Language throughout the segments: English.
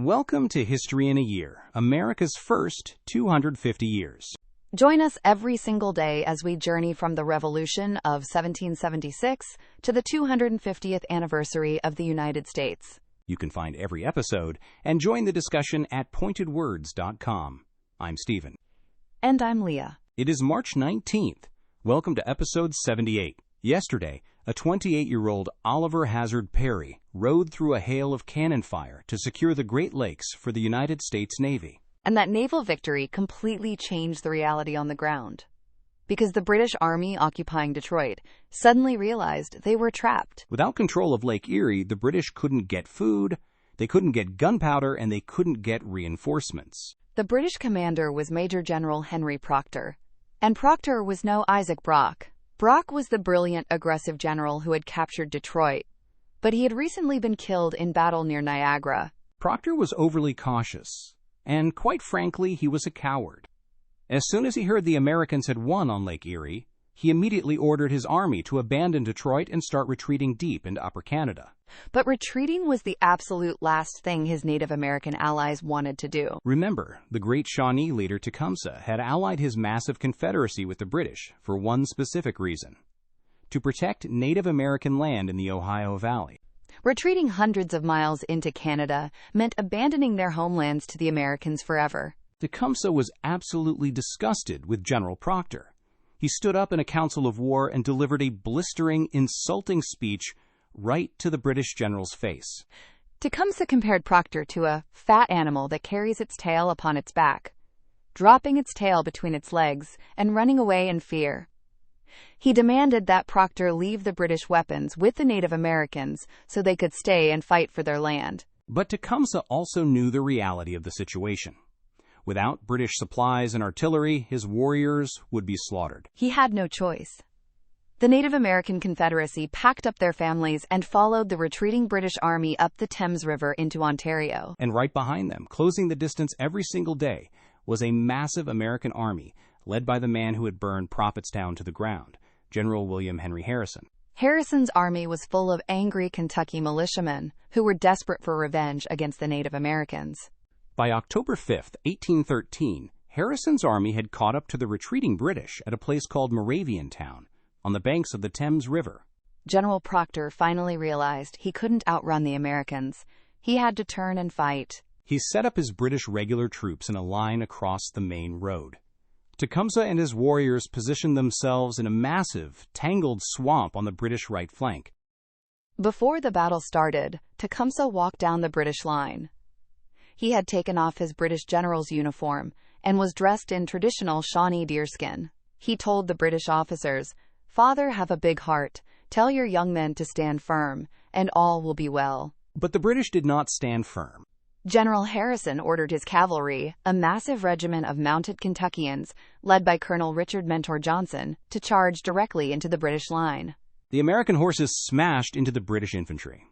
Welcome to History in a Year, America's first 250 years. Join us every single day as we journey from the Revolution of 1776 to the 250th anniversary of the United States. You can find every episode and join the discussion at pointedwords.com. I'm Stephen. And I'm Leah. It is March 19th. Welcome to episode 78. Yesterday, a 28-year-old Oliver Hazard Perry rode through a hail of cannon fire to secure the Great Lakes for the United States Navy. And that naval victory completely changed the reality on the ground, because the British Army occupying Detroit suddenly realized they were trapped. Without control of Lake Erie, the British couldn't get food, they couldn't get gunpowder, and they couldn't get reinforcements. The British commander was Major General Henry Proctor, and Proctor was no Isaac Brock. Brock was the brilliant, aggressive general who had captured Detroit, but he had recently been killed in battle near Niagara. Proctor was overly cautious, and quite frankly, he was a coward. As soon as he heard the Americans had won on Lake Erie, he immediately ordered his army to abandon Detroit and start retreating deep into Upper Canada. But retreating was the absolute last thing his Native American allies wanted to do. Remember, the great Shawnee leader Tecumseh had allied his massive confederacy with the British for one specific reason: to protect Native American land in the Ohio Valley. Retreating hundreds of miles into Canada meant abandoning their homelands to the Americans forever. Tecumseh was absolutely disgusted with General Proctor. He stood up in a council of war and delivered a blistering, insulting speech right to the British general's face. Tecumseh compared Proctor to a fat animal that carries its tail upon its back, dropping its tail between its legs and running away in fear. He demanded that Proctor leave the British weapons with the Native Americans so they could stay and fight for their land. But Tecumseh also knew the reality of the situation. Without British supplies and artillery, his warriors would be slaughtered. He had no choice. The Native American Confederacy packed up their families and followed the retreating British Army up the Thames River into Ontario. And right behind them, closing the distance every single day, was a massive American army led by the man who had burned Prophetstown to the ground, General William Henry Harrison. Harrison's army was full of angry Kentucky militiamen who were desperate for revenge against the Native Americans. By October 5th, 1813, Harrison's army had caught up to the retreating British at a place called Moraviantown, on the banks of the Thames River. General Proctor finally realized he couldn't outrun the Americans. He had to turn and fight. He set up his British regular troops in a line across the main road. Tecumseh and his warriors positioned themselves in a massive, tangled swamp on the British right flank. Before the battle started, Tecumseh walked down the British line. He had taken off his British general's uniform and was dressed in traditional Shawnee deerskin. He told the British officers, "Father, have a big heart. Tell your young men to stand firm, and all will be well." But the British did not stand firm. General Harrison ordered his cavalry, a massive regiment of mounted Kentuckians, led by Colonel Richard Mentor Johnson, to charge directly into the British line. The American horses smashed into the British infantry.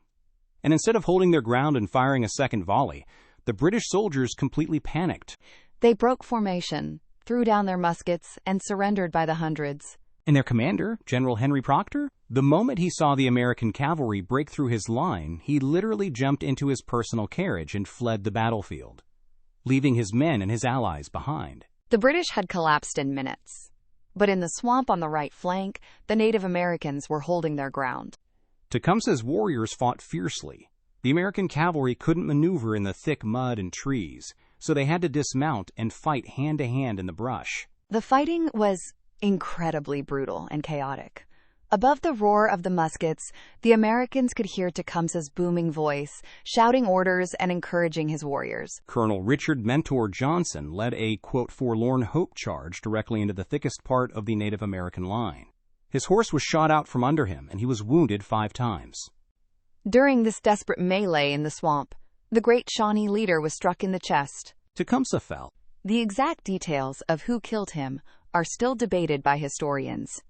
And instead of holding their ground and firing a second volley, the British soldiers completely panicked. They broke formation, threw down their muskets, and surrendered by the hundreds. And their commander, General Henry Proctor, the moment he saw the American cavalry break through his line, he literally jumped into his personal carriage and fled the battlefield, leaving his men and his allies behind. The British had collapsed in minutes. But in the swamp on the right flank, the Native Americans were holding their ground. Tecumseh's warriors fought fiercely. The American cavalry couldn't maneuver in the thick mud and trees, so they had to dismount and fight hand-to-hand in the brush. The fighting was incredibly brutal and chaotic. Above the roar of the muskets, the Americans could hear Tecumseh's booming voice, shouting orders and encouraging his warriors. Colonel Richard Mentor Johnson led a, quote, forlorn hope charge directly into the thickest part of the Native American line. His horse was shot out from under him, and he was wounded 5 times. During this desperate melee in the swamp, the great Shawnee leader was struck in the chest. Tecumseh fell. The exact details of who killed him are still debated by historians.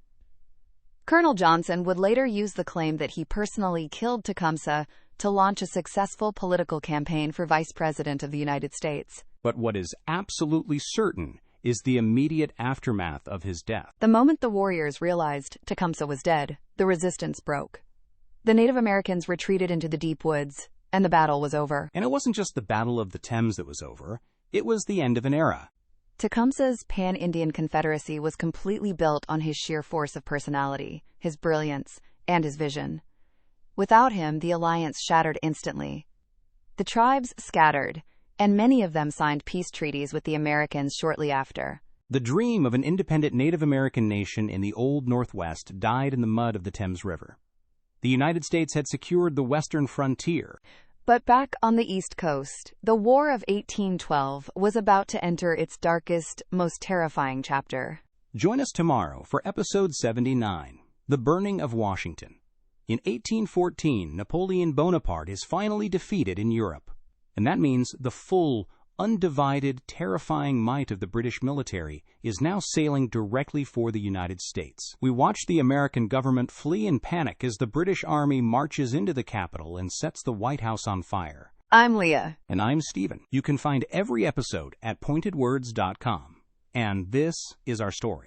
Colonel Johnson would later use the claim that he personally killed Tecumseh to launch a successful political campaign for Vice President of the United States. But what is absolutely certain is the immediate aftermath of his death. The moment the warriors realized Tecumseh was dead, the resistance broke. The Native Americans retreated into the deep woods, and the battle was over. And it wasn't just the Battle of the Thames that was over, it was the end of an era. Tecumseh's Pan-Indian Confederacy was completely built on his sheer force of personality, his brilliance, and his vision. Without him, the alliance shattered instantly. The tribes scattered, and many of them signed peace treaties with the Americans shortly after. The dream of an independent Native American nation in the Old Northwest died in the mud of the Thames River. The United States had secured the western frontier. But back on the East Coast, the War of 1812 was about to enter its darkest, most terrifying chapter. Join us tomorrow for Episode 79, The Burning of Washington. In 1814, Napoleon Bonaparte is finally defeated in Europe. And that means the full, undivided, terrifying might of the British military is now sailing directly for the United States. We watch the American government flee in panic as the British Army marches into the Capitol and sets the White House on fire. I'm Leah. And I'm Stephen. You can find every episode at pointedwords.com. And this is our story.